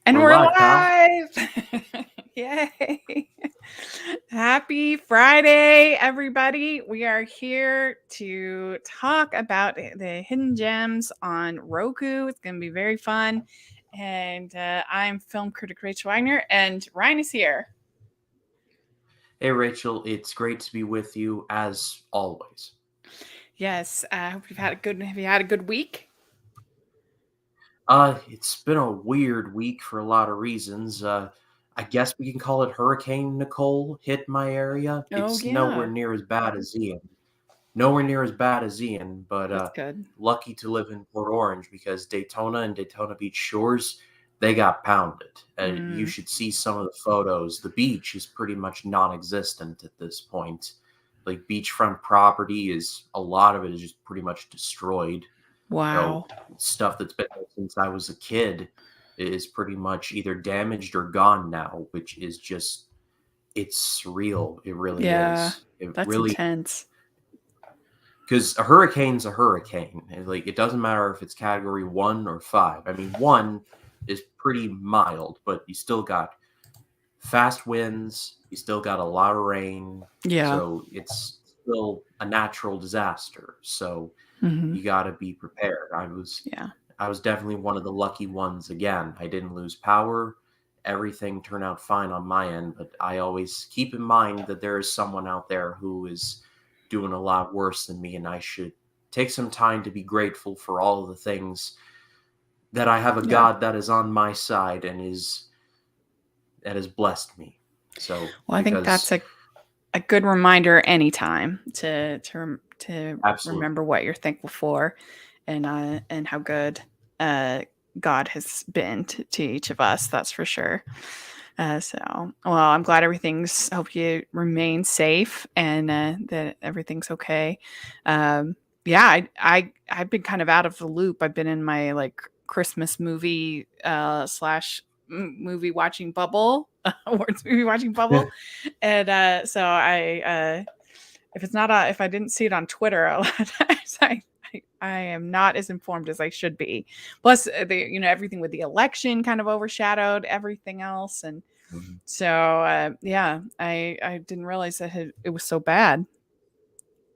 And We're we're live, pal. live! Yay! Happy Friday, everybody. We are here to talk about the hidden gems on Roku. It's going to be very fun. And I'm film critic Rachel Wagner, and Ryan is here. Hey, Rachel. It's great to be with you as always. Yes, I hope you've had a good. Have you had a good week? It's been a weird week for a lot of reasons. I guess we can call it Hurricane Nicole hit my area. Oh It's nowhere yeah, near as bad as Ian. Nowhere near as bad as Ian, but that's good. lucky to live in Port Orange because Daytona and Daytona Beach shores, they got pounded. You Mm, should see some of the photos. The beach is pretty much non-existent at this point. Like beachfront property is a lot of it is just pretty much destroyed. wow. Stuff that's been there since I was a kid is pretty much either damaged or gone now, which is just it's surreal. It really Yeah, is. It that's really intense. because a hurricane's a hurricane. Like it doesn't matter if it's category 1 or 5. I mean, 1 is pretty mild, but you still got fast winds. You still got a lot of rain, Yeah. so it's still a natural disaster. So Hmm. you got to be prepared. Yeah. I was definitely one of the lucky ones again. I didn't lose power. Everything turned out fine on my end, but I always keep in mind that there is someone out there who is doing a lot worse than me, and I should take some time to be grateful for all of the things that I have a Yeah. God that is on my side and is that has blessed me. So Well, I think that's because a good reminder anytime to absolutely, remember what you're thankful for, and how good uh, God has been to each of us. That's for sure. Well, I'm glad everything's. Hope you remain safe and that everything's okay. Yeah, I've been kind of out of the loop. I've been in my like Christmas movie slash movie watching bubble, awards movie watching bubble, and so if it's not if I didn't see it on Twitter a lot of times, I am not as informed as I should be. Plus, everything with the election kind of overshadowed everything else, and so yeah, I didn't realize that it was so bad.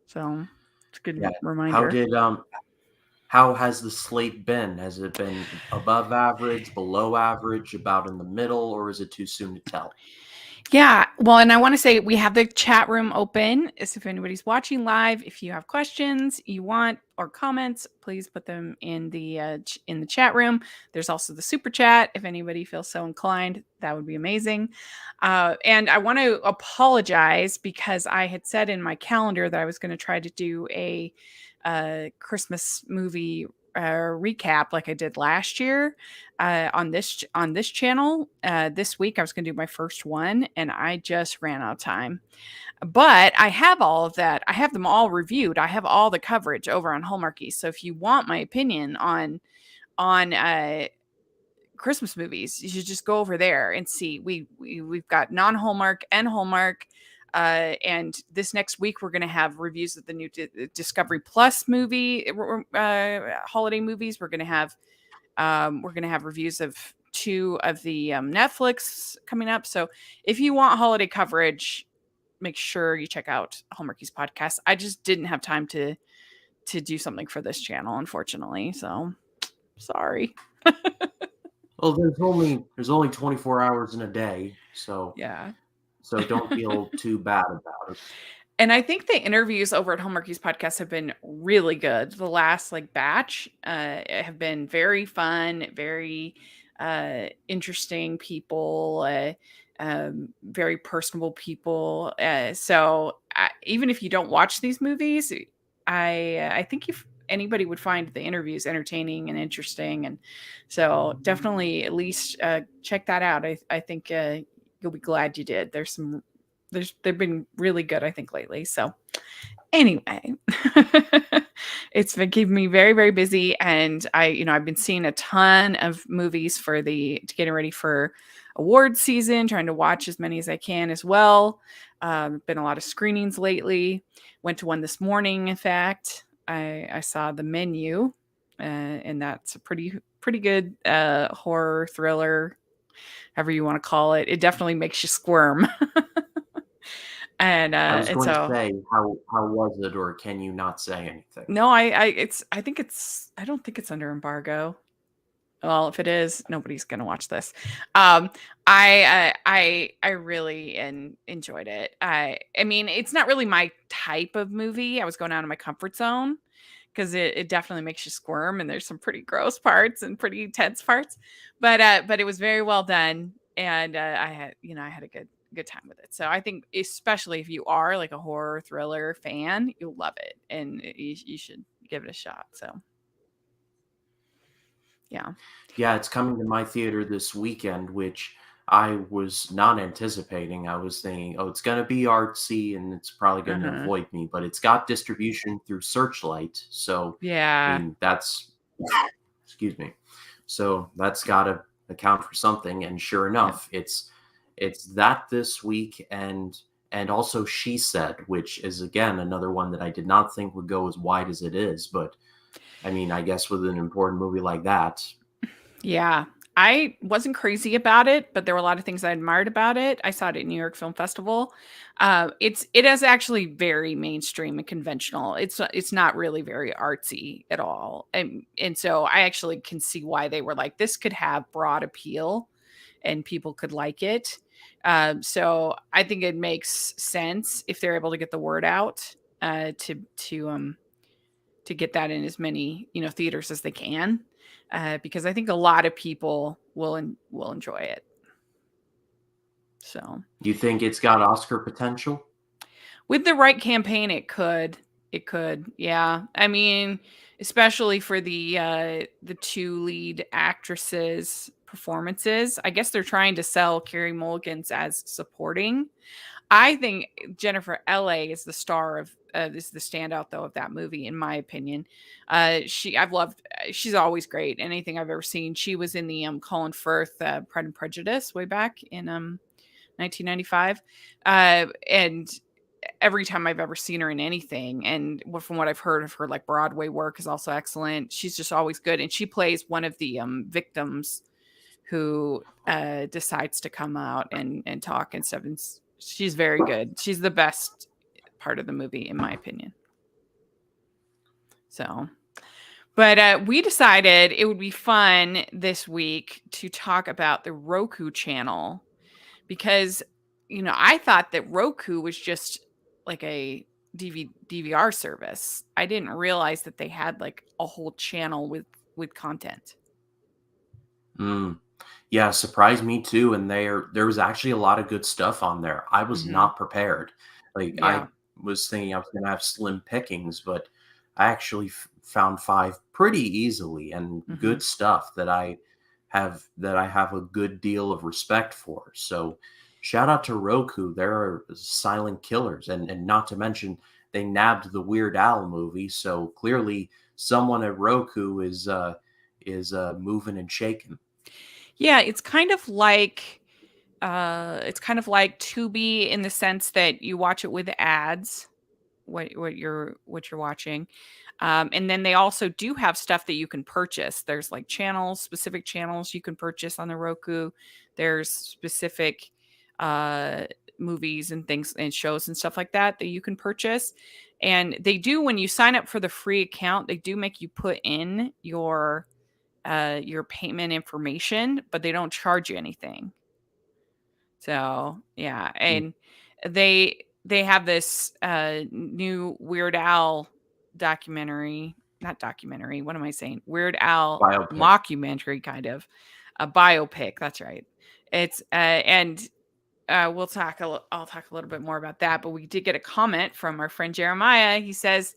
So it's a yeah. good How reminder. did how has the slate been? Has it been above average, below average, about in the middle, or is it too soon to tell? Yeah. Well, and I want to say we have the chat room open. So if anybody's watching live, if you have questions you want or comments, please put them in the chat room. There's also the super chat. If anybody feels so inclined, that would be amazing. And I want to apologize because I had said in my calendar that I was going to try to do a Christmas movie recap like I did last year on this channel. This week I was going to do my first one, and I just ran out of time. But I have all of that. I have them all reviewed. I have all the coverage over on Hallmarkies. So if you want my opinion on Christmas movies, you should just go over there and see. We've got non-Hallmark and Hallmark. And this next week we're going to have reviews of the new Discovery Plus movie, holiday movies. We're gonna have reviews of two of the Netflix coming up. So if you want holiday coverage, make sure you check out Hallmarkies podcast. I just didn't have time to do something for this channel, unfortunately. So sorry. Well, there's only 24 hours in a day, so Yeah. don't feel too bad about it. And I think the interviews over at Hallmarkies podcast have been really good. The last like batch have been very fun, very interesting people, very personable people. Even if you don't watch these movies, I think if anybody would find the interviews entertaining and interesting, and so definitely at least check that out. I think you'll be glad you did. They've been really good, I think, lately. So anyway, it's been keeping me very, very busy. And I've been seeing a ton of movies to getting ready for award season, trying to watch as many as I can as well. Been a lot of screenings lately. Went to one this morning, in fact. I saw The Menu, and that's a pretty good horror thriller however you want to call it. It definitely makes you squirm. I was And going to so say, how was it, or can you not say anything? no, I think it's I don't think it's under embargo. Well, if it is, nobody's gonna watch this. Um, I really enjoyed it. I mean, it's not really my type of movie. I was going out of my comfort zone because it definitely makes you squirm, and there's some pretty gross parts and pretty tense parts. But it was very well done, and I had a good time with it. So I think, especially if you are like a horror thriller fan, you'll love it, and you should give it a shot. So yeah. Yeah, it's coming to my theater this weekend, which I was not anticipating. I was thinking, oh, it's going to be artsy and it's probably going to Uh-huh. avoid me, but it's got distribution through Searchlight. So, I Yeah. mean, that's, excuse me. So that's got to account for something. And sure Yeah. enough, it's that this week, and also She Said, which is again another one that I did not think would go as wide as it is, but I mean, I guess with an important movie like that. Yeah. I wasn't crazy about it, but there were a lot of things I admired about it. I saw it at New York Film Festival. It is actually very mainstream and conventional. It's not really very artsy at all, and so I actually can see why they were like, this could have broad appeal, and people could like it. So I think it makes sense if they're able to get the word out, to get that in as many theaters as they can, because I think a lot of people will enjoy it. So You think it's got Oscar potential? with the right campaign, it could, yeah. I mean, especially for the two lead actresses performances. I guess they're trying to sell Carrie Mulligan's as supporting. I think Jennifer L.A. is the star of is the standout though of that movie, in my opinion. I've loved. She's always great. Anything I've ever seen. She was in the Colin Firth Pride and Prejudice way back in 1995, and every time I've ever seen her in anything, and from what I've heard of her like Broadway work is also excellent. She's just always good, and she plays one of the victims who decides to come out and talk and stuff. And she's very good. She's the best part of the movie, in my opinion. So, but we decided it would be fun this week to talk about the Roku channel because, I thought that Roku was just like a DVR service. I didn't realize that they had like a whole channel with content. Mm. Yeah, surprised me too. And there was actually a lot of good stuff on there. I was Hmm. not prepared. Like I Yeah. was thinking I was going to have slim pickings, but I actually found five pretty easily and Hmm. good stuff that I have a good deal of respect for. So shout out to Roku. They're silent killers, and not to mention they nabbed the Weird Al movie. So clearly someone at Roku is moving and shaking. Yeah, it's kind of like Tubi in the sense that you watch it with ads, what you're watching. And then they also do have stuff that you can purchase. There's like specific channels you can purchase on the Roku. There's specific uh movies and things and shows and stuff like that you can purchase. And they do, when you sign up for the free account, they do make you put in your payment information, but they don't charge you anything. So yeah, and they have this new Weird Al documentary, not documentary. What am I saying? Weird Al Biopic. mockumentary, kind of a biopic. That's right. It's and I'll talk a little bit more about that. But we did get a comment from our friend Jeremiah. He says,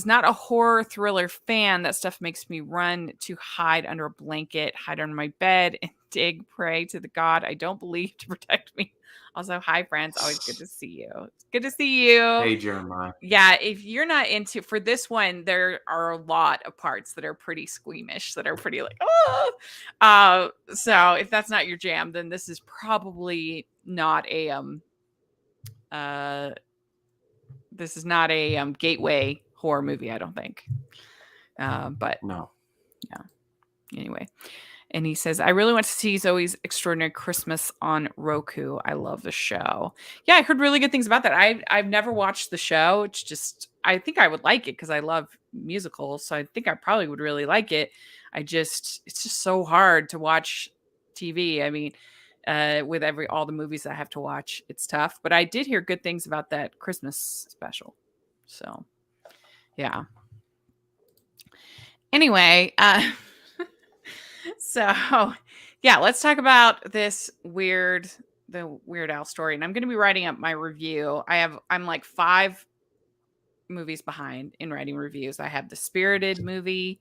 not a horror thriller fan. That stuff makes me run to hide under a blanket, hide under my bed, and pray to the God I don't believe to protect me. Also, hi, friends. Always good to see you. It's good to see you. Hey, Jeremiah. Yeah, if you're not into, for this one, there are a lot of parts that are pretty squeamish, that are pretty like, oh. So if that's not your jam, then this is probably not uh, a gateway horror movie, I don't think. But No. yeah, anyway. And he says, I really want to see Zoe's Extraordinary Christmas on Roku. I love the show. Yeah, I heard really good things about that. I've never watched the show. It's just, I think I would like it because I love musicals. So I think I probably would really like it. It's just so hard to watch TV. I mean, with all the movies I have to watch, it's tough. But I did hear good things about that Christmas special. So, yeah. Anyway, so yeah, let's talk about the Weird Al story. And I'm going to be writing up my review. I'm like 5 movies behind in writing reviews. I have the Spirited movie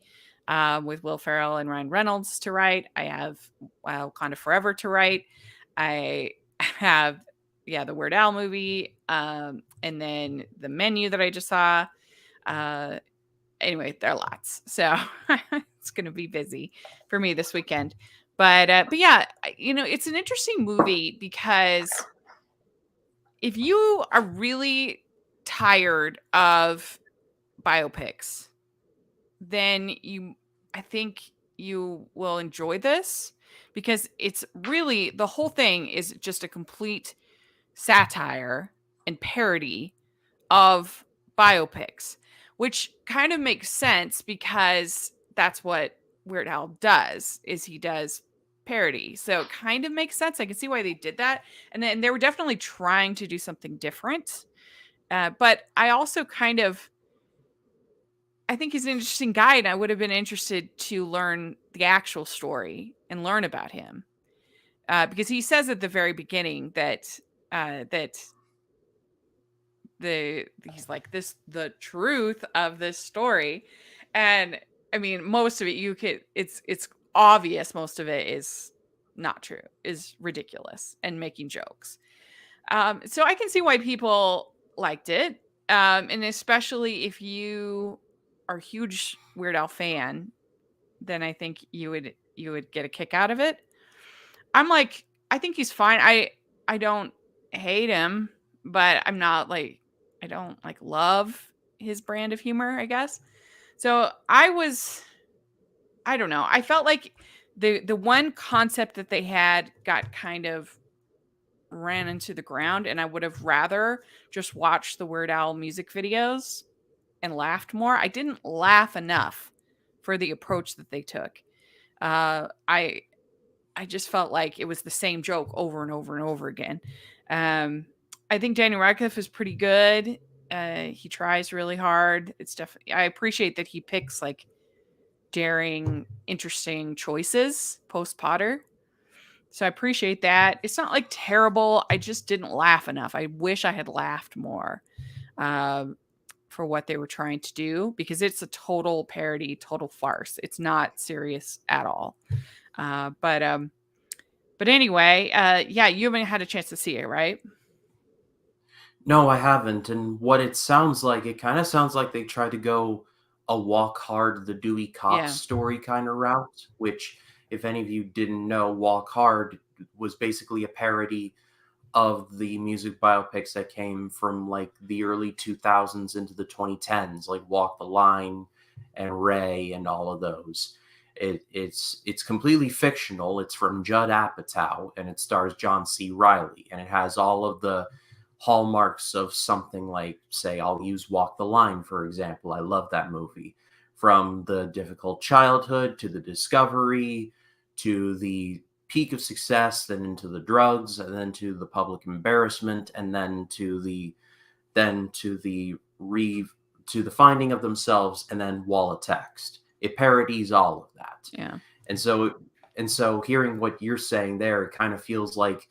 with Will Ferrell and Ryan Reynolds to write. I have Wakanda Forever to write. I have the Weird Al movie, and then the Menu that I just saw. Anyway, there are lots, so it's going to be busy for me this weekend. But yeah, it's an interesting movie because if you are really tired of biopics, then I think you will enjoy this because it's really, the whole thing is just a complete satire and parody of biopics, which kind of makes sense because that's what Weird Al does, is he does parody. So it kind of makes sense. I can see why they did that. And then they were definitely trying to do something different. But I also I think he's an interesting guy, and I would have been interested to learn the actual story and learn about him. Because he says at the very beginning that he's like, the truth of this story. And I mean, most of it it's obvious most of it is not true, is ridiculous and making jokes. So I can see why people liked it. And especially if you are a huge Weird Al fan, then I think you would get a kick out of it. I think he's fine. I don't hate him, but I don't like love his brand of humor, I guess. So I don't know. I felt like the one concept that they had got kind of ran into the ground, and I would have rather just watched the Weird Al music videos and laughed more. I didn't laugh enough for the approach that they took. I just felt like it was the same joke over and over and over again. I think Daniel Radcliffe is pretty good. He tries really hard. It's definitely, I appreciate that he picks like daring, interesting choices post Potter. So I appreciate that. It's not like terrible. I just didn't laugh enough. I wish I had laughed more for what they were trying to do, because it's a total parody, total farce. It's not serious at all. But anyway, yeah, you haven't had a chance to see it, right? No, I haven't. And what it kind of sounds like they tried to go a Walk Hard, the Dewey Cox Yeah. story kind of route, which, if any of you didn't know, Walk Hard was basically a parody of the music biopics that came from like the early 2000s into the 2010s, like Walk the Line and Ray and all of those. It's completely fictional. It's from Judd Apatow and it stars John C. Riley, and it has all of the hallmarks of something like, say, I'll use Walk the Line for example. I love that movie. From the difficult childhood to the discovery to the peak of success, then into the drugs, and then to the public embarrassment, and then to the then to the finding of themselves, and then Wall of Text. It parodies all of that. Yeah. And so hearing what you're saying there, it kind of feels like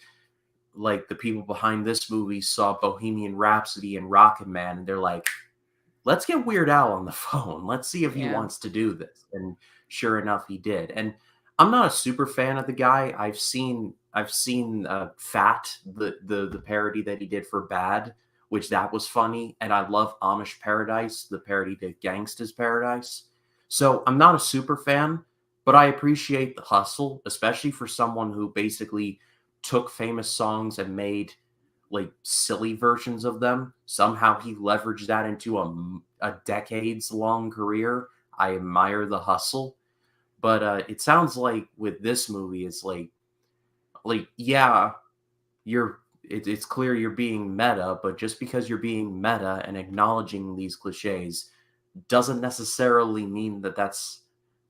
the people behind this movie saw Bohemian Rhapsody and Rocket Man, and they're like, let's get Weird Al on the phone. Let's see if he Yeah. wants to do this. And sure enough, he did. And I'm not a super fan of the guy. I've seen Fat, the parody that he did for Bad, which that was funny. And I love Amish Paradise, the parody to Gangsta's Paradise. So I'm not a super fan, but I appreciate the hustle, especially for someone who basically took famous songs and made like silly versions of them. Somehow he leveraged that into a decades long career. I admire the hustle. But it sounds like with this movie, it's yeah, it's clear you're being meta, but just because you're being meta and acknowledging these cliches doesn't necessarily mean that that's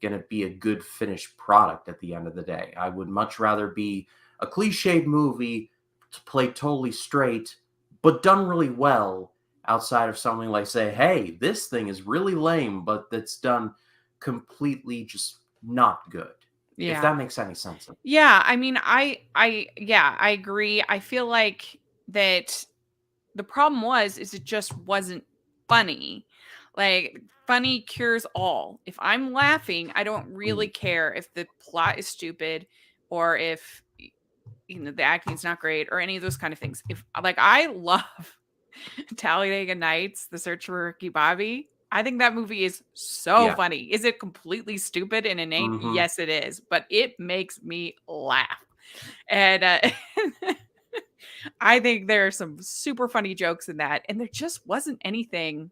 going to be a good finished product at the end of the day. I would much rather be a cliched movie to play totally straight, but done really well outside of something like, say, hey, this thing is really lame, but that's done completely just not good. If Yeah. that makes any sense. Yeah, I mean, yeah, I agree. I feel like that the problem is it just wasn't funny. Like, funny cures all. If I'm laughing, I don't really Mm. care if the plot is stupid or if the acting's not great or any of those kind of things. If like I love Talladega Nights, The Search for Ricky Bobby. I think that movie is so Yeah. funny. Is it completely stupid and inane? Hmm. Yes, it is, but it makes me laugh. And I think there are some super funny jokes in that, and there just wasn't anything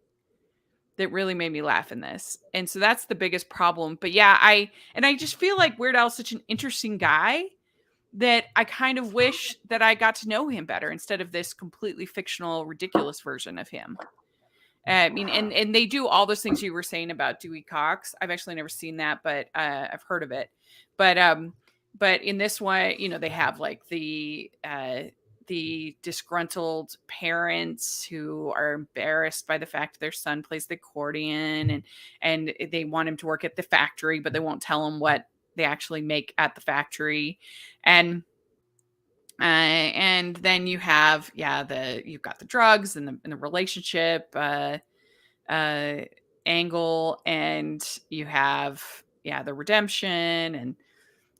that really made me laugh in this. And so that's the biggest problem. But yeah, I just feel like Weird Al's such an interesting guy that I kind of wish that I got to know him better instead of this completely fictional, ridiculous version of him. I mean, and they do all those things you were saying about Dewey Cox. I've actually never seen that, but I've heard of it. But in this one, they have like the disgruntled parents who are embarrassed by the fact their son plays the accordion, and they want him to work at the factory, but they won't tell him what they actually make at the factory, and then you have you've got the drugs and the relationship uh angle, and you have the redemption and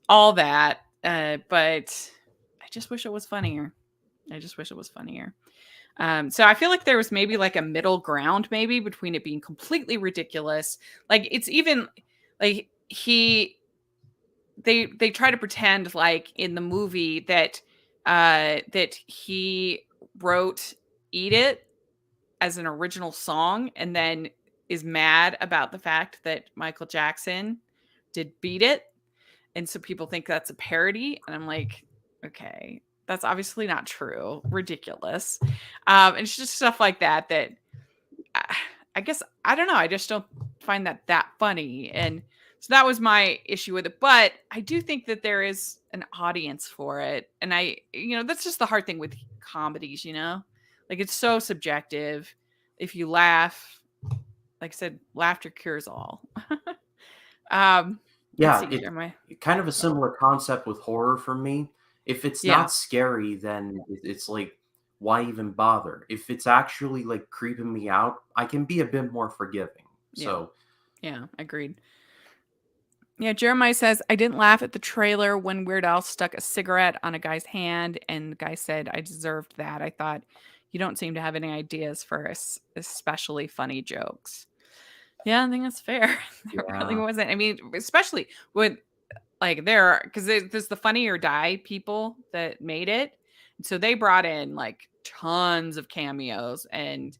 all that, but I just wish it was funnier. So I feel like there was maybe like a middle ground maybe between it being completely ridiculous, like it's even like they try to pretend like in the movie that he wrote Eat It as an original song and then is mad about the fact that Michael Jackson did Beat It. And so people think that's a parody. And I'm like, okay, that's obviously not true. Ridiculous. And it's just stuff like that I guess, I don't know. I just don't find that funny. And so that was my issue with it. But I do think that there is an audience for it. And that's just the hard thing with comedies, like it's so subjective. If you laugh, like I said, laughter cures all. Let's Yeah, see, Jeremiah. kind of a similar concept with horror for me. If it's Yeah. not scary, then it's like, why even bother? If it's actually like creeping me out, I can be a bit more forgiving. Yeah. So Yeah. Agreed. Yeah, Jeremiah says, I didn't laugh at the trailer when Weird Al stuck a cigarette on a guy's hand and the guy said, I deserved that. I thought, you don't seem to have any ideas for especially funny jokes. Yeah, I think that's fair. There really yeah, wasn't. I mean, especially with like because there's the Funny or Die people that made it. So they brought in like tons of cameos and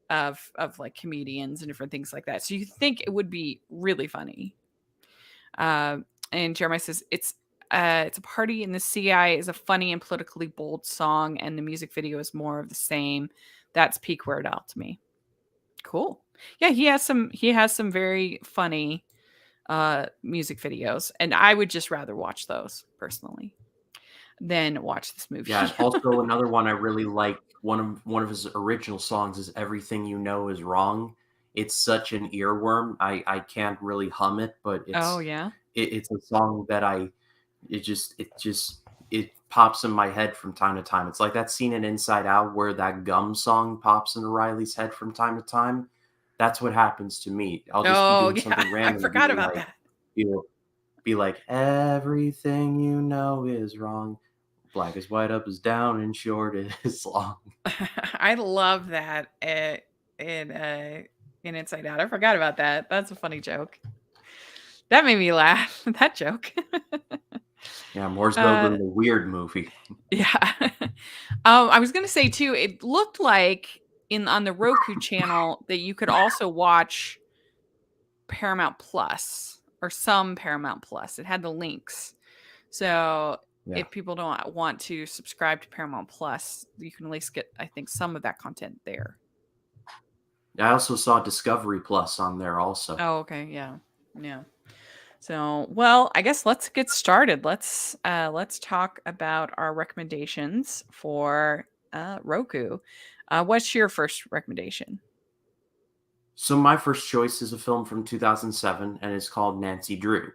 of like comedians and different things like that. So you think it would be really funny. Uh, and Jeremiah says it's a party in the CI is a funny and politically bold song, and the music video is more of the same. That's peak Weird Al to me. Cool. Yeah, he has some very funny music videos, and I would just rather watch those personally than watch this yeah. movie. Also, another one I really like. One of his original songs is "Everything You Know Is Wrong." It's such an earworm. I can't really hum it, but Oh yeah. it's a song that it pops in my head from time to time. It's like that scene in Inside Out where that gum song pops into Riley's head from time to time. That's what happens to me. I'll just be Oh doing yeah. something I random and forgot about that. be like, everything you know is wrong. Black is white, up is down, and short is long. I love that in in Inside Out. I forgot about that. That's a funny joke. That made me laugh. That joke. Yeah, more so uh than the weird movie. yeah. I was gonna say too, it looked like in on the Roku channel that you could also watch Paramount Plus. or some Paramount Plus. It had the links. So Yeah. if people don't want to subscribe to Paramount Plus, you can at least get, I think, some of that content there. I also saw Discovery Plus on there also. Oh, okay, yeah, yeah. So, well, I guess let's get started. Let's talk about our recommendations for Roku. What's your first recommendation? So my first choice is a film from 2007, and it's called Nancy Drew.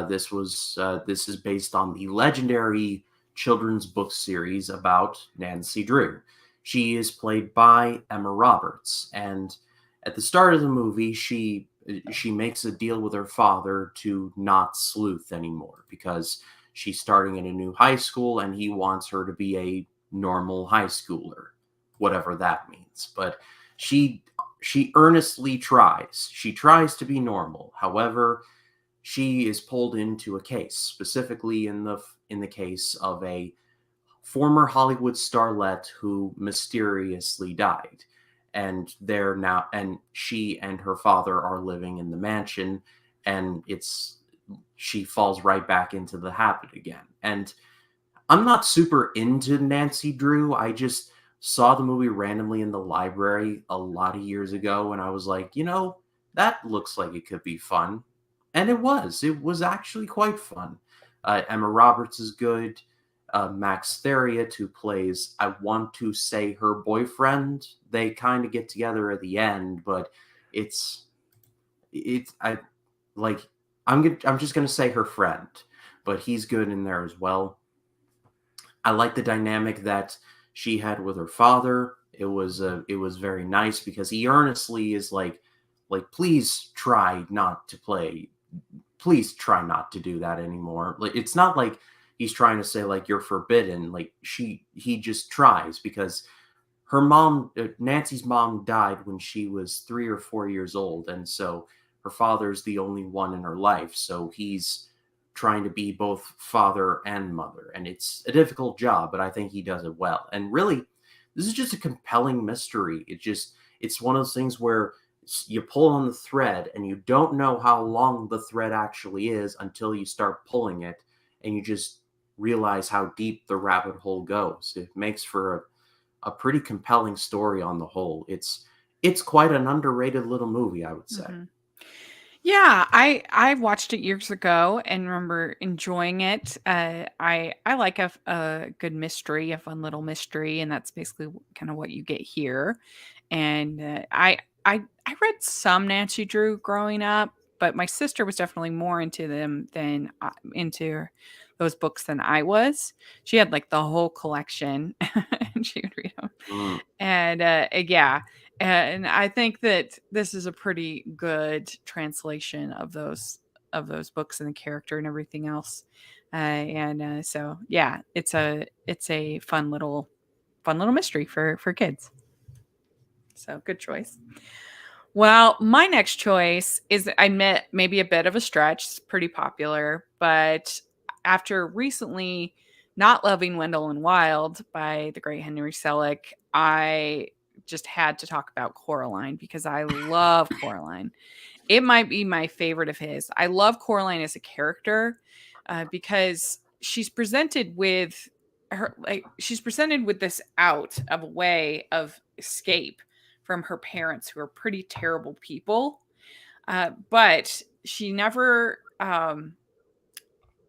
This is based on the legendary children's book series about Nancy Drew. She is played by Emma Roberts, and at the start of the movie, she makes a deal with her father to not sleuth anymore because she's starting in a new high school, and he wants her to be a normal high schooler, whatever that means. But she she earnestly tries. She tries to be normal. However, she is pulled into a case, specifically in the case of a former Hollywood starlet who mysteriously died. And she and her father are living in the mansion, and she falls right back into the habit again. And I'm not super into Nancy Drew. I just saw the movie randomly in the library a lot of years ago, and I was like, that looks like it could be fun. And it was. It was actually quite fun. Emma Roberts is good. Max Theriot, who plays, I want to say, her boyfriend. They kind of get together at the end, but it's I like I'm just gonna say her friend, but he's good in there as well. I like the dynamic that she had with her father. It was very nice because he earnestly is like please try not to play, please try not to do that anymore. Like it's not like he's trying to say like you're forbidden. Like he just tries because her mom, Nancy's mom, died when she was 3 or 4 years old, and so her father's the only one in her life. So he's trying to be both father and mother, and it's a difficult job, but I think he does it well. And really, this is just a compelling mystery. It's one of those things where you pull on the thread, and you don't know how long the thread actually is until you start pulling it, and you just realize how deep the rabbit hole goes. It makes for a pretty compelling story on the whole. It's quite an underrated little movie, I would say. Mhm. Yeah, I watched it years ago and remember enjoying it. I like a good mystery, a fun little mystery, and that's basically kind of what you get here. And I read some Nancy Drew growing up, but my sister was definitely more into them than into those books than I was. She had like the whole collection, and she would read them. Mm. And yeah, and I think that this is a pretty good translation of those books and the character and everything else. And so yeah, it's a fun little mystery for kids. So good choice. Well, my next choice is, I admit, maybe a bit of a stretch. It's pretty popular, but after recently not loving Wendell and Wild by the great Henry Selick, I just had to talk about Coraline because I love Coraline. It might be my favorite of his. I love Coraline as a character because she's presented with this out of a way of escape from her parents who are pretty terrible people. But she never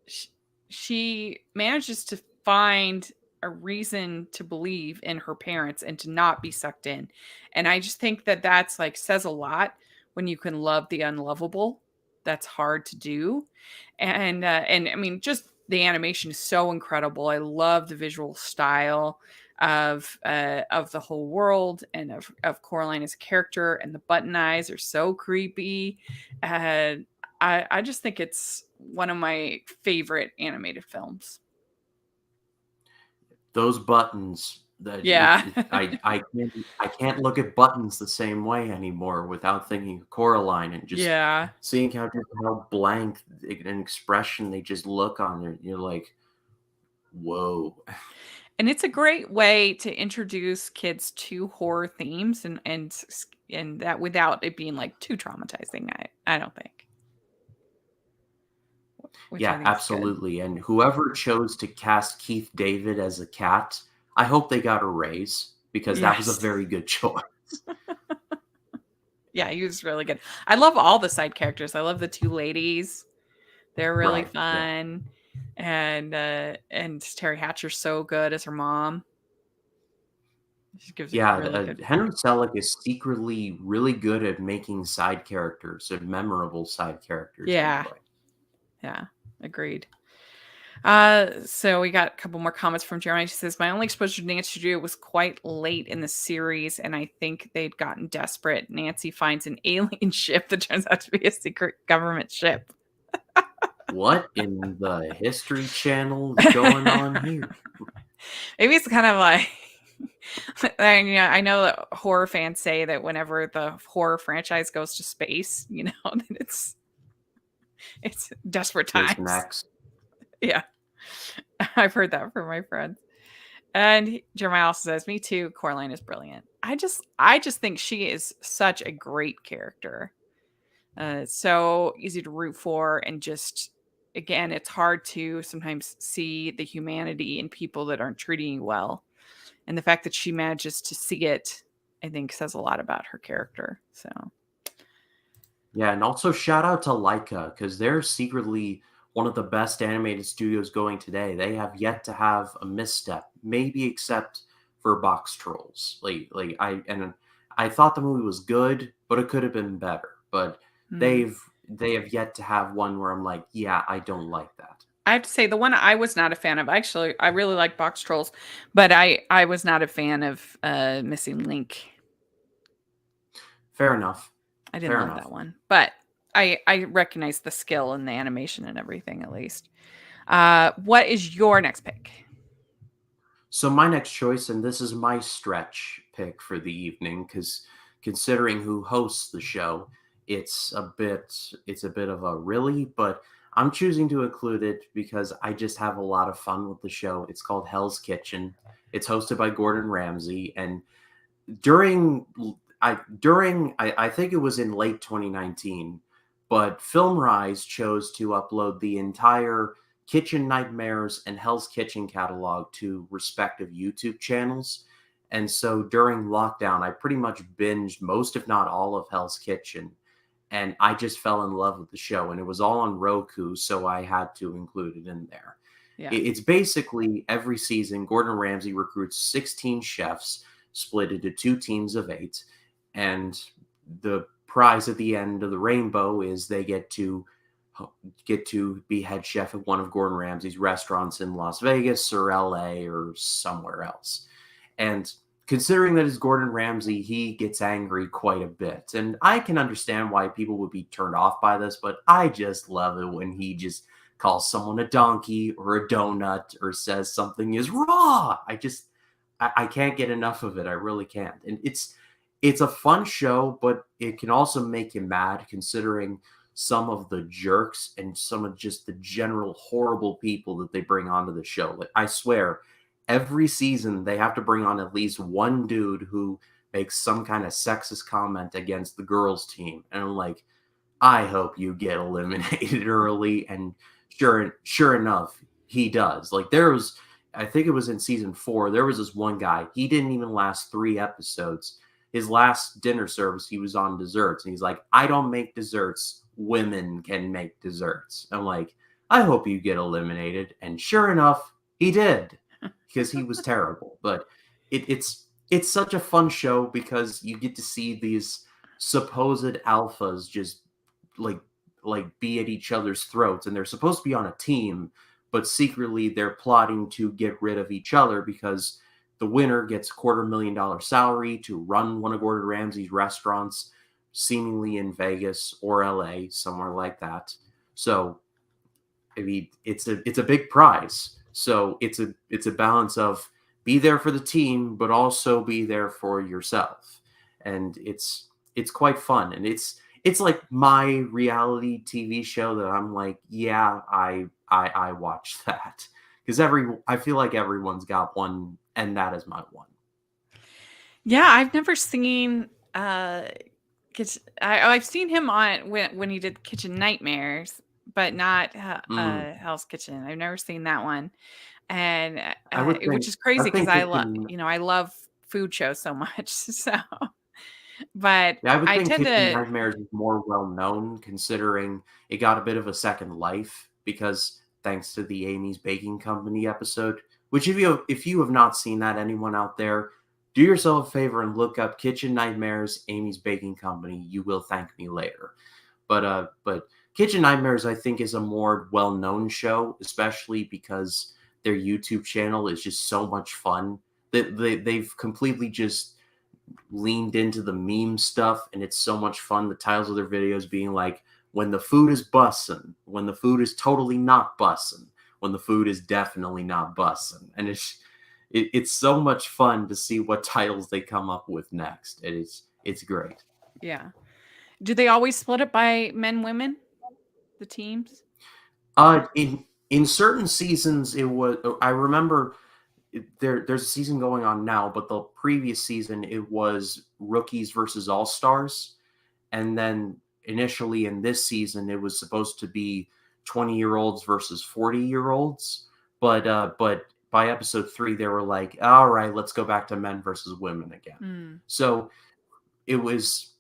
sh- she manages to find a reason to believe in her parents and to not be sucked in. And I just think that that's like says a lot when you can love the unlovable. That's hard to do. And I mean, just the animation is so incredible. I love the visual style of the whole world and of Coraline as a character, and the button eyes are so creepy. Uh, I just think it's one of my favorite animated films. Those buttons that Yeah. I can't look at buttons the same way anymore without thinking of Coraline and just Yeah. seeing how blank an expression they just look on it. You're like, whoa. And it's a great way to introduce kids to horror themes and that without it being like too traumatizing. I don't think. which I Yeah, think is good. absolutely. And whoever chose to cast Keith David as a cat, I hope they got a raise because that was a Yes. very good choice. Yeah, he was really good. I love all the side characters. I love the two ladies. They're really Right. Yeah. fun. And Terry Hatcher's so good as her mom. She gives a Yeah, really good. Henry Selick is secretly really good at making side characters and memorable side characters Yeah. anyway. Yeah. Agreed. So we got a couple more comments from Jeremiah. She says, my only exposure to Nancy Drew was quite late in the series, and I think they'd gotten desperate. Nancy finds an alien ship that turns out to be a secret government ship. What in the History Channel is going on here? Maybe it's kind of like and, I know that horror fans say that whenever the horror franchise goes to space, that it's desperate Jason times. X. Yeah. I've heard that from my friends. And Jeremiah also says, "Me too. Coraline is brilliant. I just think she is such a great character. So easy to root for, and just again, it's hard to sometimes see the humanity in people that aren't treating you well, and the fact that she manages to see it, I think, says a lot about her character. So Yeah, and also shout out to Laika because they're secretly one of the best animated studios going today. They have yet to have a misstep, maybe except for Box Trolls. I thought the movie was good, but it could have been better. But hmm. they have yet to have one where I'm like, yeah, I don't like that. I have to say the one I was not a fan of. Actually, I really like Box Trolls, but I was not a fan of Missing Link. Fair enough. I didn't Fair love that enough. one, but I recognize the skill and the animation and everything at least. What is your next pick? So my next choice, and this is my stretch pick for the evening, because considering who hosts the show, it's a bit of a really, but I'm choosing to include it because I just have a lot of fun with the show. It's called Hell's Kitchen. It's hosted by Gordon Ramsay, and during I think it was in late 2019, but FilmRise chose to upload the entire Kitchen Nightmares and Hell's Kitchen catalog to respective YouTube channels. And so during lockdown, I pretty much binged most, if not all, of Hell's Kitchen. And I just fell in love with the show. And it was all on Roku, so I had to include it in there. Yeah. It's basically every season, Gordon Ramsay recruits 16 chefs split into two teams of eight. And the prize at the end of the rainbow is they get to be head chef at one of Gordon Ramsay's restaurants in Las Vegas or LA or somewhere else. And considering that it's Gordon Ramsay, he gets angry quite a bit. And I can understand why people would be turned off by this, but I just love it when he just calls someone a donkey or a donut or says something is raw. I can't get enough of it. I really can't. And it's a fun show, but it can also make you mad considering some of the jerks and some of just the general horrible people that they bring onto the show. Like I swear, every season they have to bring on at least one dude who makes some kind of sexist comment against the girls team. And I'm like, I hope you get eliminated early. And sure enough, he does. Like I think it was in season 4, there was this one guy, he didn't even last 3 episodes. His last dinner service, he was on desserts, and he's like, I don't make desserts. Women can make desserts. I'm like, I hope you get eliminated. And sure enough, he did because he was terrible. But it's such a fun show because you get to see these supposed alphas just like be at each other's throats, and they're supposed to be on a team, but secretly they're plotting to get rid of each other because the winner gets $250,000 salary to run one of Gordon Ramsay's restaurants, seemingly in Vegas or LA, somewhere like that. So I mean, it's a big prize. So it's a balance of be there for the team, but also be there for yourself, and it's quite fun. And it's like my reality TV show that I'm like, yeah, I watch that because I feel like everyone's got one, and that is my one. Yeah, I've never seen I've seen him on when he did Kitchen Nightmares, but not Mm. Hell's Kitchen. I've never seen that one, and I would which think is crazy I because think Kitchen I love food shows so much. So, but Yeah, I would I think tend Kitchen to, Nightmares is more well known considering it got a bit of a second life because thanks to the Amy's Baking Company episode, which if you have not seen that, anyone out there, do yourself a favor and look up Kitchen Nightmares Amy's Baking Company. You will thank me later. But Kitchen Nightmares I think is a more well-known show, especially because their YouTube channel is just so much fun. They've completely just leaned into the meme stuff, and it's so much fun. The titles of their videos being like, when the food is bussin', when the food is totally not bussin', when the food is definitely not bussin'. And it's so much fun to see what titles they come up with next. It's great. yeah. Do they always split it by men, women, the teams? In certain seasons, it was. I remember there's a season going on now, but the previous season it was rookies versus all stars, and then initially in this season it was supposed to be 20-year-olds versus 40-year-olds, but by episode 3 they were like, all right, let's go back to men versus women again. Mm. So it was,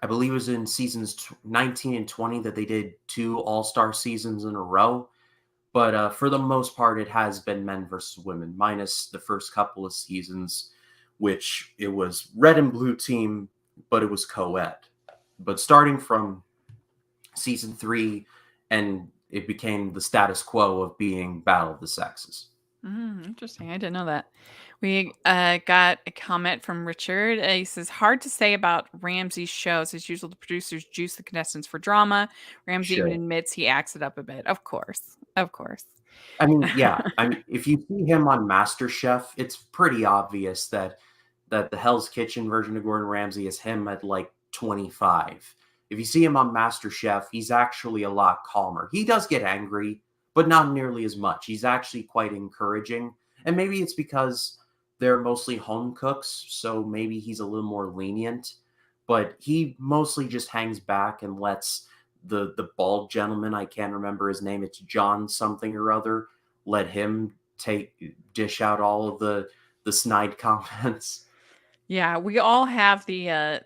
I believe it was in seasons 19 and 20 that they did 2 all-star seasons in a row. But for the most part, it has been men versus women, minus the first couple of seasons, which it was red and blue team, but it was co-ed. But starting from season 3, and it became the status quo of being battle of the sexes. Interesting. I didn't know that. We got a comment from Richard. He says, hard to say about Ramsey's shows. As usual, the producers juice the contestants for drama. Ramsey even Sure. admits he acts it up a bit. Of course. Of course. I mean, yeah. I mean, if you see him on MasterChef, it's pretty obvious that the Hell's Kitchen version of Gordon Ramsay is him at like 25. If you see him on MasterChef, he's actually a lot calmer. He does get angry, but not nearly as much. He's actually quite encouraging. And maybe it's because they're mostly home cooks, so maybe he's a little more lenient. But he mostly just hangs back and lets the bald gentleman, I can't remember his name, it's John something or other, let him dish out all of the snide comments. Yeah, we all have the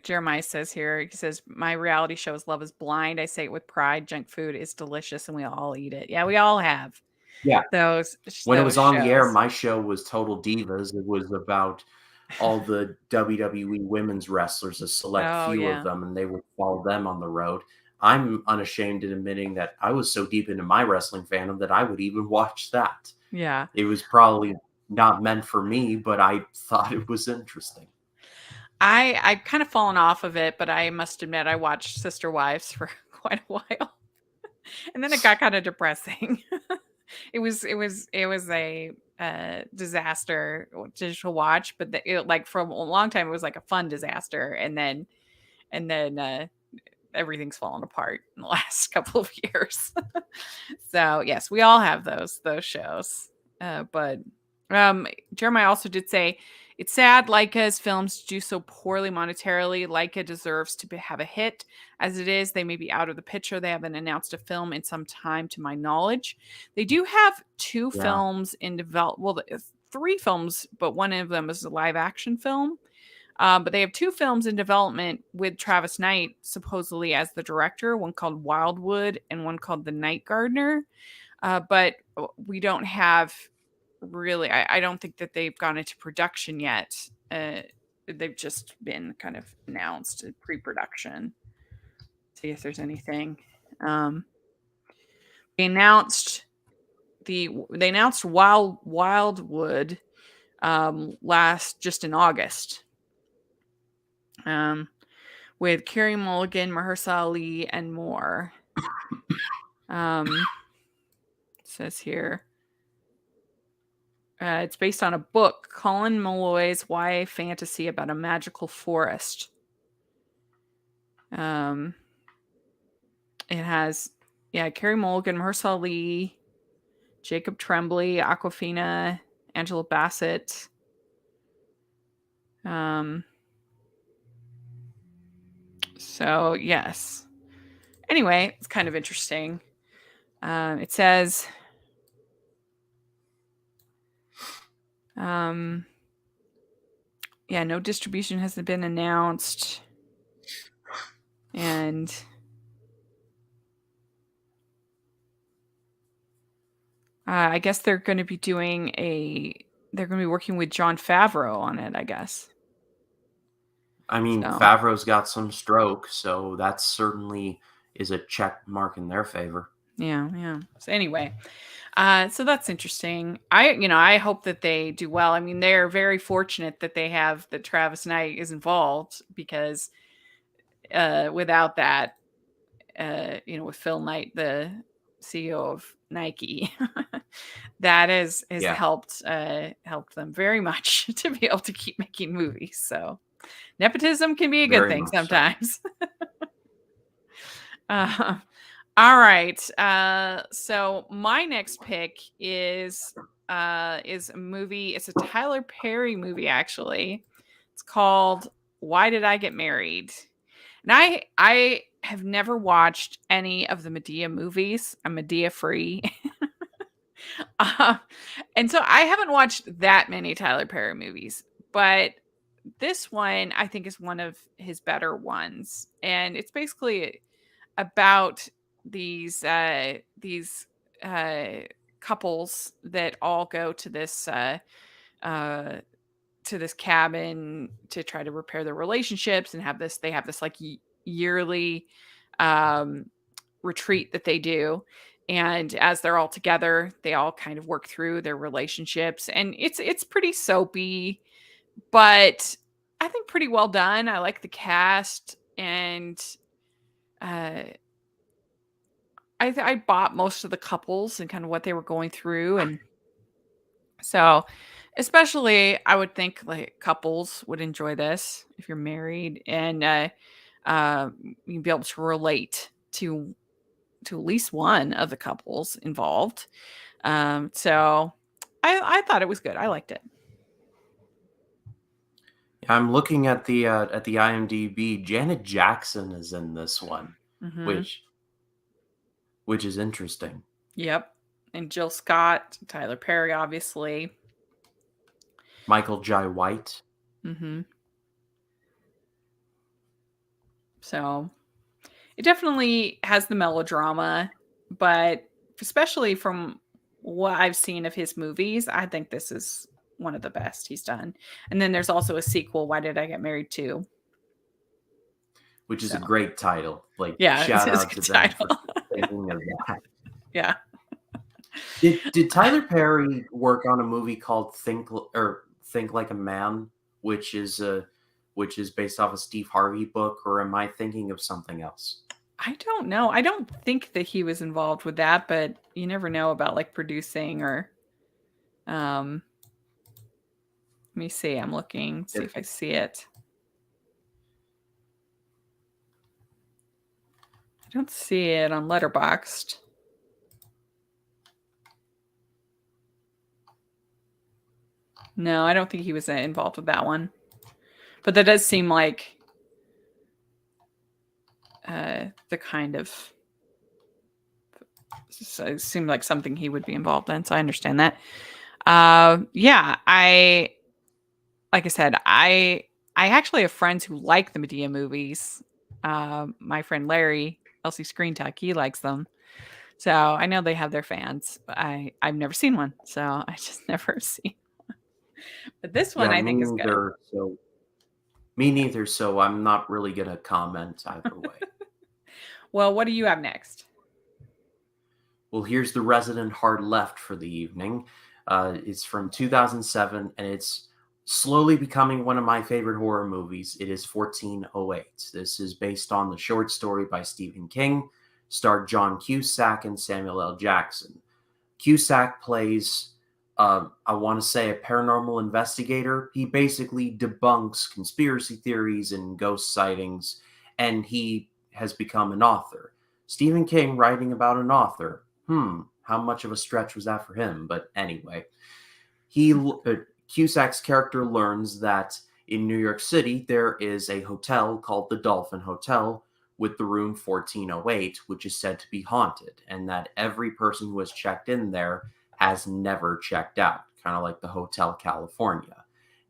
Jeremiah says here. He says my reality show is Love is Blind. I say it with pride. Junk food is delicious, and we all eat it. Yeah, we all have Yeah. When it those was on the air, shows. my show was Total Divas. It was about all the WWE women's wrestlers, a select Oh few of yeah, them, and they would follow them on the road. I'm unashamed in admitting that I was so deep into my wrestling fandom that I would even watch that. yeah. It was probably not meant for me, but I thought it was interesting. I've kind of fallen off of it, but I must admit I watched Sister Wives for quite a while, and then it got kind of depressing. It was a disaster to watch, but like for a long time it was like a fun disaster, and then everything's fallen apart in the last couple of years. So yes, we all have those shows. But Jeremiah also did say it's sad Leica's films do so poorly monetarily. Leica deserves to have a hit. As it is, they may be out of the picture. They haven't announced a film in some time, to my knowledge. They do have two Yeah. films in develop. Well, three films, but one of them is a live action film. But they have two films in development with Travis Knight supposedly as the director, one called Wildwood and one called The Night Gardener. But we don't have really, I don't think that they've gone into production yet. They've just been kind of announced in pre-production. See if there's anything. Um, they announced Wildwood last just in August. With Carey Mulligan, Mahershala Ali, and more. It says here. It's based on a book, Colin Malloy's YA fantasy about a magical forest. It has, Carey Mulligan, Mahershala Ali, Jacob Tremblay, Aquafina, Angela Bassett. So yes. Anyway, it's kind of interesting. It says, yeah, no distribution has been announced. And I guess they're going to be working with Jon Favreau on it, I guess. I mean, So, Favreau's got some stroke, so that certainly is a check mark in their favor. yeah. So anyway, so that's interesting. I hope that they do well. I mean, they're very fortunate that that Travis Knight is involved, because without that, with Phil Knight, the CEO of Nike, that has Yeah, helped them very much to be able to keep making movies. So nepotism can be a good very thing much so. sometimes. uh, all right. So my next pick is a movie. It's a Tyler Perry movie, actually. It's called Why Did I Get Married? And I have never watched any of the Medea movies. I'm Medea free. uh, and so I haven't watched that many Tyler Perry movies, but this one I think is one of his better ones. And it's basically about these couples that all go uh, to this cabin to try to repair their relationships, and they have this like yearly um, retreat that they do. And as they're all together, they all kind of work through their relationships, and it's pretty soapy, but I think pretty well done. I like the cast, and uh, I bought most of the couples and kind of what they were going through. And so, especially, I would think like couples would enjoy this if you're married, and you'd be able to relate to at least one of the couples involved. So I thought it was good. I liked it. I'm looking at the IMDb. Janet Jackson is in this one, Hmm. which is interesting. Yep. And Jill Scott, Tyler Perry, obviously. Michael Jai White. Hmm. So it definitely has the melodrama, but especially from what I've seen of his movies, I think this is one of the best he's done. And then there's also a sequel, Why Did I Get Married Too? Which is So a great title. Like, yeah, shout it's a out to good them title. for thinking of that. Yeah. Did Tyler Perry work on a movie called Think Like a Man, which is based off a Steve Harvey book, or am I thinking of something else? I don't know. I don't think that he was involved with that, but you never know about like producing or um let me see. I'm looking, see It, if I see it. I don't see it on Letterboxd. No, I don't think he was involved with that one. But that does seem like the kind of so it seemed like something he would be involved in. So I understand that. Yeah, like I said, I actually have friends who like the Medea movies. My friend Larry, LC Screen Tech, he likes them. So I know they have their fans, but I've never seen one, so I just never seen. But this one yeah, I me think is good. neither. So me neither. So I'm not really gonna comment either way. Well, what do you have next? Well, here's the resident hard left for the evening. It's from 2007, and it's slowly becoming one of my favorite horror movies. It is 1408. This is based on the short story by Stephen King, starred John Cusack and Samuel L. Jackson. Cusack plays, I want to say, a paranormal investigator. He basically debunks conspiracy theories and ghost sightings, and he has become an author. Stephen King writing about an author. How much of a stretch was that for him? But anyway, he Cusack's character learns that in New York City there is a hotel called the Dolphin Hotel, with the room 1408, which is said to be haunted, and that every person who has checked in there has never checked out, kind of like the Hotel California.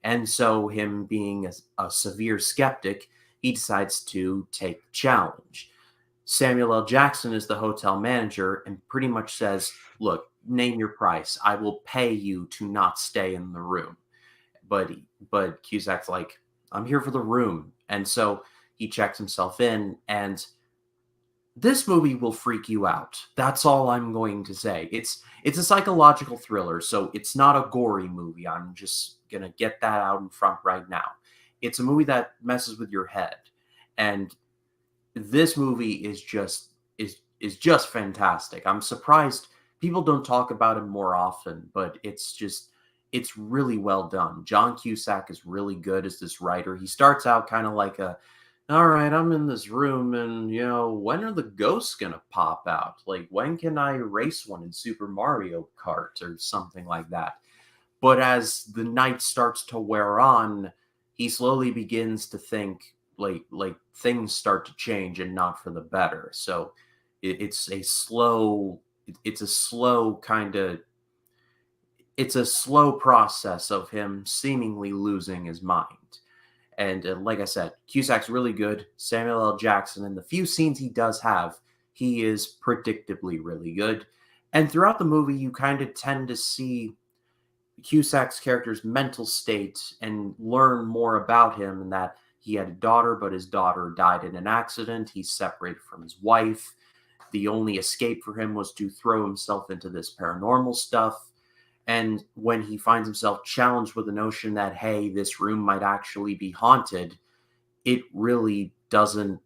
And so, him being a severe skeptic, he decides to take the challenge. Samuel L. Jackson is the hotel manager and pretty much says, "Look, name your price. I will pay you to not stay in the room." But but Cusack's like, "I'm here for the room," and so he checks himself in. And this movie will freak you out. That's all I'm going to say. It's a psychological thriller, so it's not a gory movie. I'm just gonna get that out in front right now. It's a movie that messes with your head, and this movie is just fantastic. I'm surprised people don't talk about it more often, but it's really well done. John Cusack is really good as this writer. He starts out kind of like a, all right, I'm in this room, and when are the ghosts gonna pop out? Like, when can I race one in Super Mario Kart or something like that? But as the night starts to wear on, he slowly begins to think like things start to change, and not for the better. So it's a slow it's a slow kind of it's a slow process of him seemingly losing his mind. And like I said, Cusack's really good. Samuel L. Jackson, in the few scenes he does have, he is predictably really good. And throughout the movie, you kind of tend to see Cusack's character's mental state and learn more about him, and that he had a daughter, but his daughter died in an accident. He's separated from his wife. The only escape for him was to throw himself into this paranormal stuff. And when he finds himself challenged with the notion that, hey, this room might actually be haunted, it really doesn't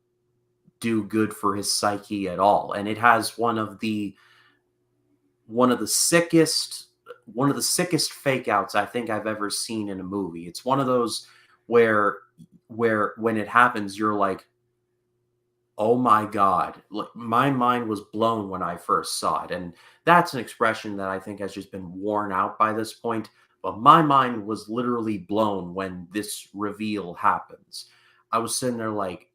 do good for his psyche at all. And it has one of the sickest fake outs I think I've ever seen in a movie. It's one of those where when it happens, you're like, oh my God, like, my mind was blown when I first saw it. And that's an expression that I think has just been worn out by this point. But my mind was literally blown when this reveal happens. I was sitting there like,